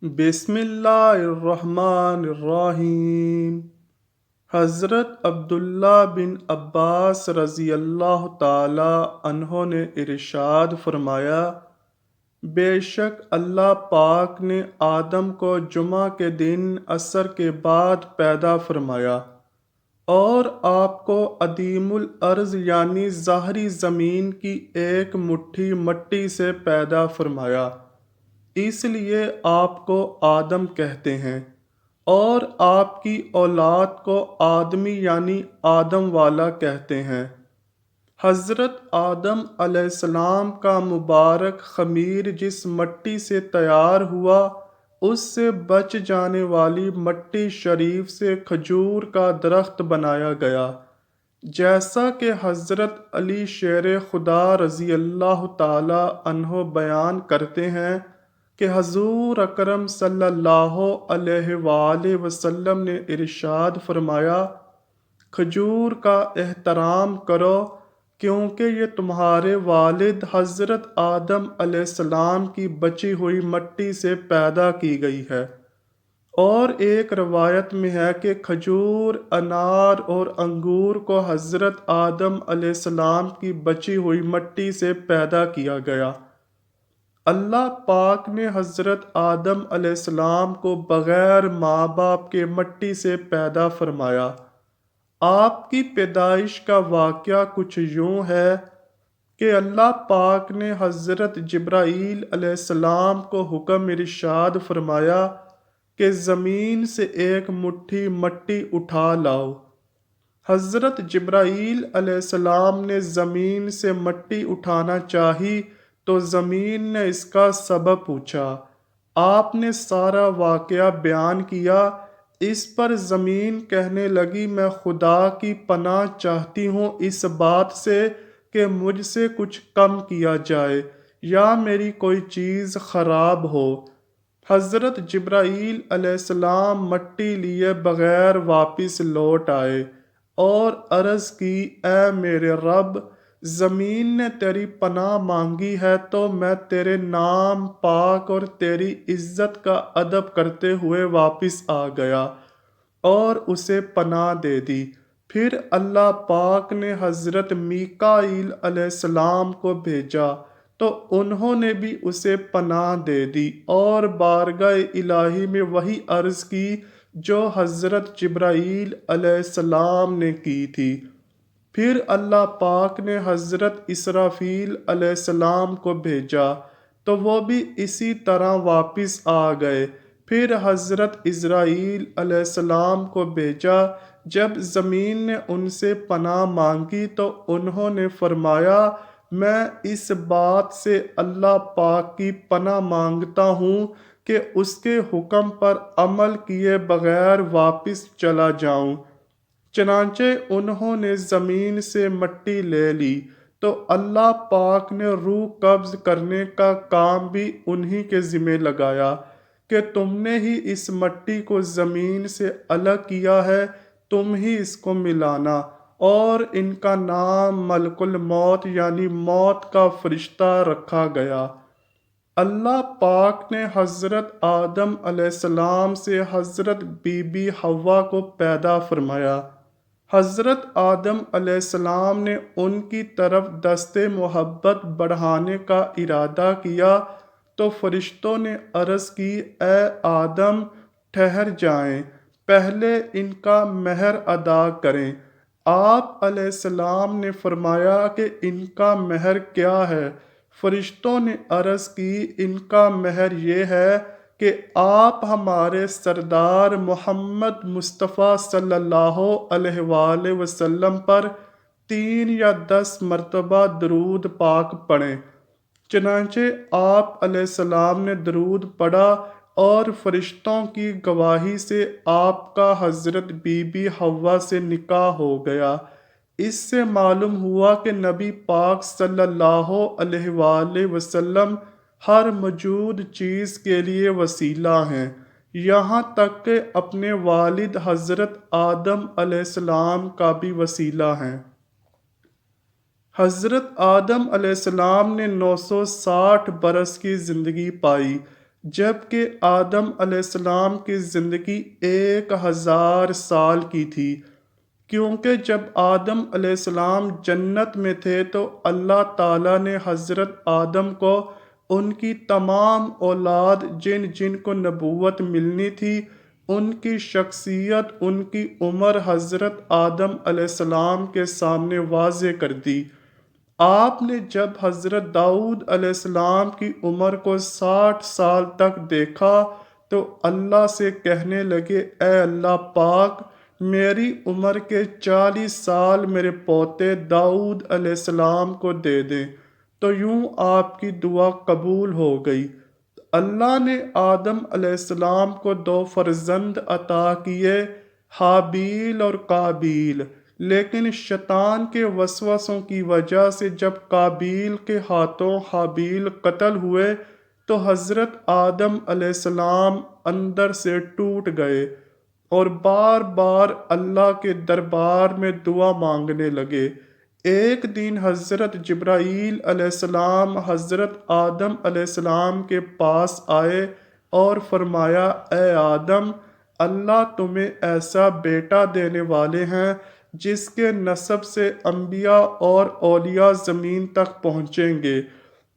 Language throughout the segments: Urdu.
بسم اللہ الرحمن الرحیم۔ حضرت عبداللہ بن عباس رضی اللہ تعالی عنہ نے ارشاد فرمایا، بے شک اللہ پاک نے آدم کو جمعہ کے دن عصر کے بعد پیدا فرمایا اور آپ کو عدیم الارض یعنی ظاہری زمین کی ایک مٹھی مٹی سے پیدا فرمایا، اس لیے آپ کو آدم کہتے ہیں، اور آپ کی اولاد کو آدمی یعنی آدم والا کہتے ہیں۔ حضرت آدم علیہ السلام کا مبارک خمیر جس مٹی سے تیار ہوا، اس سے بچ جانے والی مٹی شریف سے کھجور کا درخت بنایا گیا، جیسا کہ حضرت علی شیر خدا رضی اللہ تعالی عنہ بیان کرتے ہیں کہ حضور اکرم صلی اللہ علیہ وآلہ وسلم نے ارشاد فرمایا، کھجور کا احترام کرو کیونکہ یہ تمہارے والد حضرت آدم علیہ السلام کی بچی ہوئی مٹی سے پیدا کی گئی ہے۔ اور ایک روایت میں ہے کہ کھجور، انار اور انگور کو حضرت آدم علیہ السلام کی بچی ہوئی مٹی سے پیدا کیا گیا۔ اللہ پاک نے حضرت آدم علیہ السلام کو بغیر ماں باپ کے مٹی سے پیدا فرمایا۔ آپ کی پیدائش کا واقعہ کچھ یوں ہے کہ اللہ پاک نے حضرت جبرائیل علیہ السلام کو حکم ارشاد فرمایا کہ زمین سے ایک مٹھی مٹی اٹھا لاؤ۔ حضرت جبرائیل علیہ السلام نے زمین سے مٹی اٹھانا چاہی تو زمین نے اس کا سبب پوچھا۔ آپ نے سارا واقعہ بیان کیا۔ اس پر زمین کہنے لگی، میں خدا کی پناہ چاہتی ہوں اس بات سے کہ مجھ سے کچھ کم کیا جائے یا میری کوئی چیز خراب ہو۔ حضرت جبرائیل علیہ السلام مٹی لیے بغیر واپس لوٹ آئے اور عرض کی، اے میرے رب، زمین نے تیری پناہ مانگی ہے تو میں تیرے نام پاک اور تیری عزت کا ادب کرتے ہوئے واپس آ گیا اور اسے پناہ دے دی۔ پھر اللہ پاک نے حضرت میکائیل علیہ السلام کو بھیجا تو انہوں نے بھی اسے پناہ دے دی اور بارگاہ الہی میں وہی عرض کی جو حضرت جبرائیل علیہ السلام نے کی تھی۔ پھر اللہ پاک نے حضرت اسرافیل علیہ السلام کو بھیجا تو وہ بھی اسی طرح واپس آ گئے۔ پھر حضرت عزرائیل علیہ السلام کو بھیجا۔ جب زمین نے ان سے پناہ مانگی تو انہوں نے فرمایا، میں اس بات سے اللہ پاک کی پناہ مانگتا ہوں کہ اس کے حکم پر عمل کیے بغیر واپس چلا جاؤں۔ چنانچہ انہوں نے زمین سے مٹی لے لی تو اللہ پاک نے روح قبض کرنے کا کام بھی انہی کے ذمہ لگایا کہ تم نے ہی اس مٹی کو زمین سے الگ کیا ہے، تم ہی اس کو ملانا، اور ان کا نام ملک الموت یعنی موت کا فرشتہ رکھا گیا۔ اللہ پاک نے حضرت آدم علیہ السلام سے حضرت بی بی حوا کو پیدا فرمایا۔ حضرت آدم علیہ السلام نے ان کی طرف دست محبت بڑھانے کا ارادہ کیا تو فرشتوں نے عرض کی، اے آدم، ٹھہر جائیں، پہلے ان کا مہر ادا کریں۔ آپ علیہ السلام نے فرمایا کہ ان کا مہر کیا ہے؟ فرشتوں نے عرض کی، ان کا مہر یہ ہے کہ آپ ہمارے سردار محمد مصطفیٰ صلی اللہ علیہ وآلہ وسلم پر 3 یا 10 مرتبہ درود پاک پڑھیں۔ چنانچہ آپ علیہ السلام نے درود پڑھا اور فرشتوں کی گواہی سے آپ کا حضرت بی بی حوا سے نکاح ہو گیا۔ اس سے معلوم ہوا کہ نبی پاک صلی اللہ علیہ وآلہ وسلم ہر موجود چیز کے لیے وسیلہ ہیں، یہاں تک کہ اپنے والد حضرت آدم علیہ السلام کا بھی وسیلہ ہیں۔ حضرت آدم علیہ السلام نے 960 برس کی زندگی پائی، جبکہ آدم علیہ السلام کی زندگی 1000 سال کی تھی، کیونکہ جب آدم علیہ السلام جنت میں تھے تو اللہ تعالیٰ نے حضرت آدم کو ان کی تمام اولاد جن جن کو نبوت ملنی تھی، ان کی شخصیت، ان کی عمر حضرت آدم علیہ السلام کے سامنے واضح کر دی۔ آپ نے جب حضرت داؤد علیہ السلام کی عمر کو 60 سال تک دیکھا تو اللہ سے کہنے لگے، اے اللہ پاک، میری عمر کے 40 سال میرے پوتے داؤد علیہ السلام کو دے دیں۔ تو یوں آپ کی دعا قبول ہو گئی۔ اللہ نے آدم علیہ السلام کو 2 فرزند عطا کیے، حابیل اور قابیل، لیکن شیطان کے وسوسوں کی وجہ سے جب قابیل کے ہاتھوں حابیل قتل ہوئے تو حضرت آدم علیہ السلام اندر سے ٹوٹ گئے اور بار بار اللہ کے دربار میں دعا مانگنے لگے۔ ایک دن حضرت جبرائیل علیہ السلام حضرت آدم علیہ السلام کے پاس آئے اور فرمایا، اے آدم، اللہ تمہیں ایسا بیٹا دینے والے ہیں جس کے نسب سے انبیاء اور اولیاء زمین تک پہنچیں گے،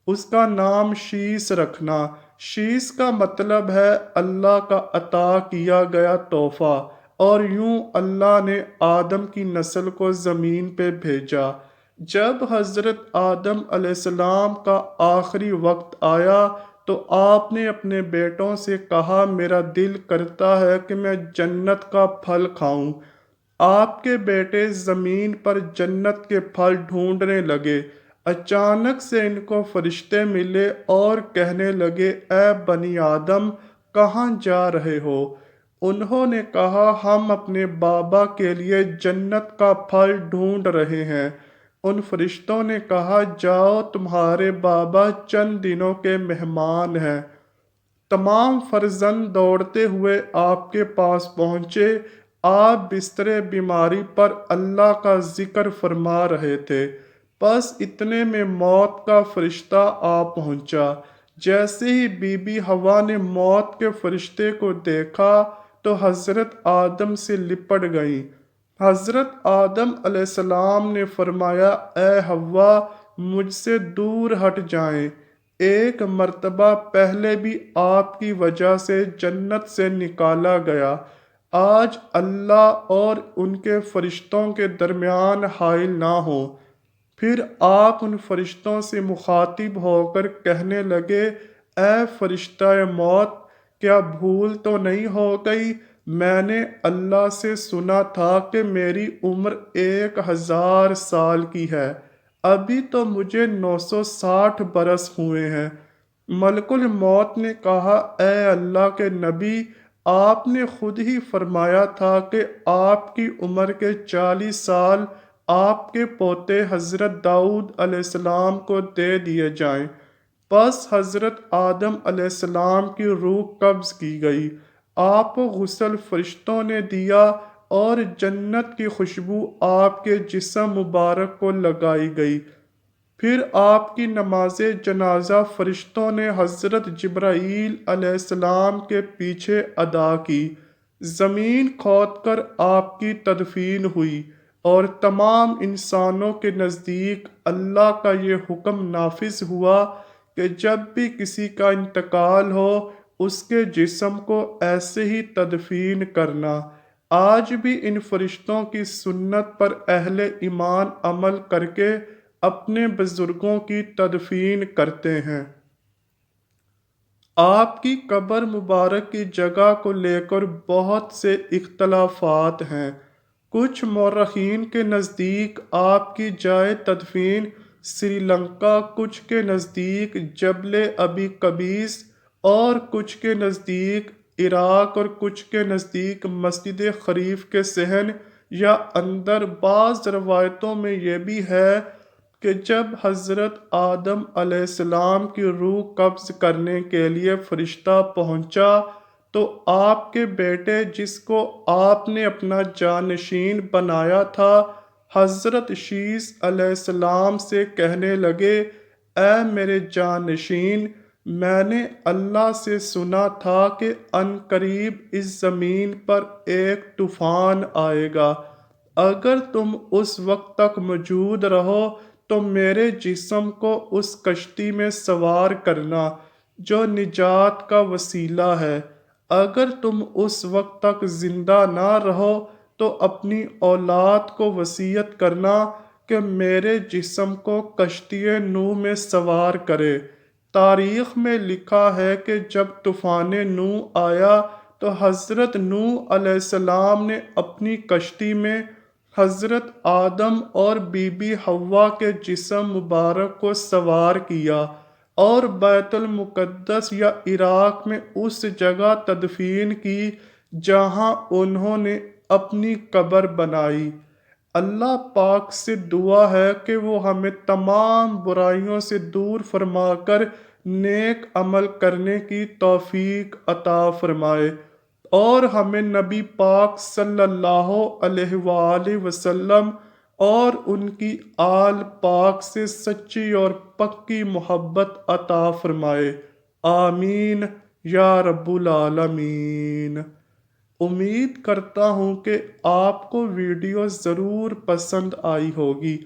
اس کا نام شیس رکھنا۔ شیس کا مطلب ہے اللہ کا عطا کیا گیا تحفہ، اور یوں اللہ نے آدم کی نسل کو زمین پہ بھیجا۔ جب حضرت آدم علیہ السلام کا آخری وقت آیا تو آپ نے اپنے بیٹوں سے کہا، میرا دل کرتا ہے کہ میں جنت کا پھل کھاؤں۔ آپ کے بیٹے زمین پر جنت کے پھل ڈھونڈنے لگے۔ اچانک سے ان کو فرشتے ملے اور کہنے لگے، اے بنی آدم، کہاں جا رہے ہو؟ انہوں نے کہا، ہم اپنے بابا کے لیے جنت کا پھل ڈھونڈ رہے ہیں۔ ان فرشتوں نے کہا، جاؤ، تمہارے بابا چند دنوں کے مہمان ہیں۔ تمام فرزند دوڑتے ہوئے آپ کے پاس پہنچے۔ آپ بستر بیماری پر اللہ کا ذکر فرما رہے تھے، بس اتنے میں موت کا فرشتہ آ پہنچا۔ جیسے ہی بی بی حوا نے موت کے فرشتے کو دیکھا تو حضرت آدم سے لپٹ گئیں۔ حضرت آدم علیہ السلام نے فرمایا، اے حوا، مجھ سے دور ہٹ جائیں، ایک مرتبہ پہلے بھی آپ کی وجہ سے جنت سے نکالا گیا، آج اللہ اور ان کے فرشتوں کے درمیان حائل نہ ہو۔ پھر آپ ان فرشتوں سے مخاطب ہو کر کہنے لگے، اے فرشتہ موت، کیا بھول تو نہیں ہو گئی؟ میں نے اللہ سے سنا تھا کہ میری عمر 1000 سال کی ہے، ابھی تو مجھے 960 برس ہوئے ہیں۔ ملک الموت نے کہا، اے اللہ کے نبی، آپ نے خود ہی فرمایا تھا کہ آپ کی عمر کے 40 سال آپ کے پوتے حضرت داؤد علیہ السلام کو دے دیے جائیں۔ بس حضرت آدم علیہ السلام کی روح قبض کی گئی، آپ کو غسل فرشتوں نے دیا اور جنت کی خوشبو آپ کے جسم مبارک کو لگائی گئی۔ پھر آپ کی نماز جنازہ فرشتوں نے حضرت جبرائیل علیہ السلام کے پیچھے ادا کی۔ زمین کھود کر آپ کی تدفین ہوئی اور تمام انسانوں کے نزدیک اللہ کا یہ حکم نافذ ہوا کہ جب بھی کسی کا انتقال ہو اس کے جسم کو ایسے ہی تدفین کرنا۔ آج بھی ان فرشتوں کی سنت پر اہل ایمان عمل کر کے اپنے بزرگوں کی تدفین کرتے ہیں۔ آپ کی قبر مبارک کی جگہ کو لے کر بہت سے اختلافات ہیں۔ کچھ مورخین کے نزدیک آپ کی جائے تدفین سری لنکا، کچھ کے نزدیک جبل ابی قبیس اور کچھ کے نزدیک عراق اور کچھ کے نزدیک مسجد خریف کے صحن یا اندر۔ بعض روایتوں میں یہ بھی ہے کہ جب حضرت آدم علیہ السلام کی روح قبض کرنے کے لیے فرشتہ پہنچا تو آپ کے بیٹے جس کو آپ نے اپنا جانشین بنایا تھا حضرت شیس علیہ السلام سے کہنے لگے، اے میرے جانشین، میں نے اللہ سے سنا تھا کہ ان قریب اس زمین پر ایک طوفان آئے گا۔ اگر تم اس وقت تک موجود رہو تو میرے جسم کو اس کشتی میں سوار کرنا جو نجات کا وسیلہ ہے۔ اگر تم اس وقت تک زندہ نہ رہو تو اپنی اولاد کو وصیت کرنا کہ میرے جسم کو کشتی نوح میں سوار کرے۔ تاریخ میں لکھا ہے کہ جب طوفان نوح آیا تو حضرت نوح علیہ السلام نے اپنی کشتی میں حضرت آدم اور بی بی حوا کے جسم مبارک کو سوار کیا اور بیت المقدس یا عراق میں اس جگہ تدفین کی جہاں انہوں نے اپنی قبر بنائی۔ اللہ پاک سے دعا ہے کہ وہ ہمیں تمام برائیوں سے دور فرما کر نیک عمل کرنے کی توفیق عطا فرمائے اور ہمیں نبی پاک صلی اللہ علیہ وآلہ وسلم اور ان کی آل پاک سے سچی اور پکی محبت عطا فرمائے۔ آمین یا رب العالمین۔ امید کرتا ہوں کہ آپ کو ویڈیو ضرور پسند آئی ہوگی۔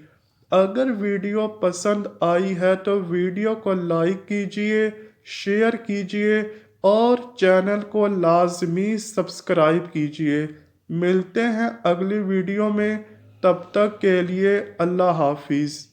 اگر ویڈیو پسند آئی ہے تو ویڈیو کو لائک کیجئے، شیئر کیجئے اور چینل کو لازمی سبسکرائب کیجئے۔ ملتے ہیں اگلی ویڈیو میں، تب تک کے لیے اللہ حافظ۔